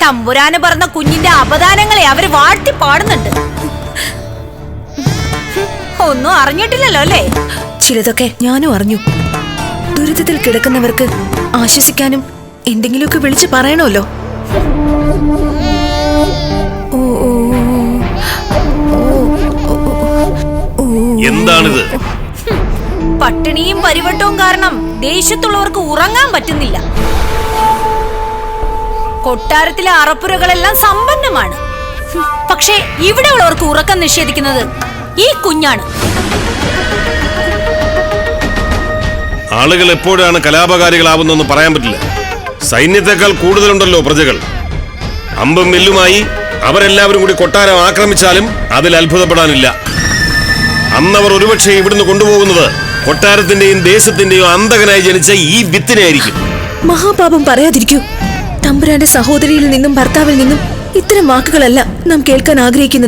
തമ്പുരാന് പറഞ്ഞ കുഞ്ഞിന്റെ അപദാനങ്ങളെ അവര് വാഴ്ത്തി പാടുന്നുണ്ട്. ഒന്നും അറിഞ്ഞിട്ടില്ലല്ലോ അല്ലേ? ചിലതൊക്കെ ഞാനും അറിഞ്ഞു. ദുരിതത്തിൽ കിടക്കുന്നവർക്ക് ആശ്വസിക്കാനും എന്തെങ്കിലുമൊക്കെ വിളിച്ചു പറയണമല്ലോ. എന്താണിത്? പട്ടിണിയും പരിവട്ടവും കാരണം ദേശത്തുള്ളവർക്ക് ഉറങ്ങാൻ പറ്റുന്നില്ല. കൊട്ടാരത്തിലെ അറപ്പുരകളെല്ലാം സമ്പന്നമാണ്. പക്ഷേ ഇവിടെ ഉള്ളവർക്ക് ഉറക്കം നിഷേധിക്കുന്നത് ഈ കുഞ്ഞാണ്. ആളുകൾ എപ്പോഴാണ് കലാപകാരികളാവുന്നതെന്ന് പറയാൻ പറ്റില്ല. സൈന്യത്തെക്കാൾ കൂടുതലുണ്ടല്ലോ പ്രജകൾ. അമ്പും വില്ലുമായി അവരെല്ലാവരും കൂടി കൊട്ടാരം ആക്രമിച്ചാലും അതിൽ അത്ഭുതപ്പെടാനില്ല. അന്നവർ ഒരുപക്ഷെ ഇവിടുന്ന് കൊണ്ടുപോകുന്നത് കൊട്ടാരത്തിന്റെയും ദേശത്തിന്റെയും അന്തകനായി ജനിച്ച ഈ വിത്തിനെ ആയിരിക്കും. മഹാപാപം പറയാതിരിക്കൂ. തമ്പുരാന്റെ സഹോദരിയിൽ നിന്നും ഭർത്താവിൽ നിന്നും ഇത്തരം വാക്കുകളല്ല നാം കേൾക്കാൻ ആഗ്രഹിക്കുന്നത്.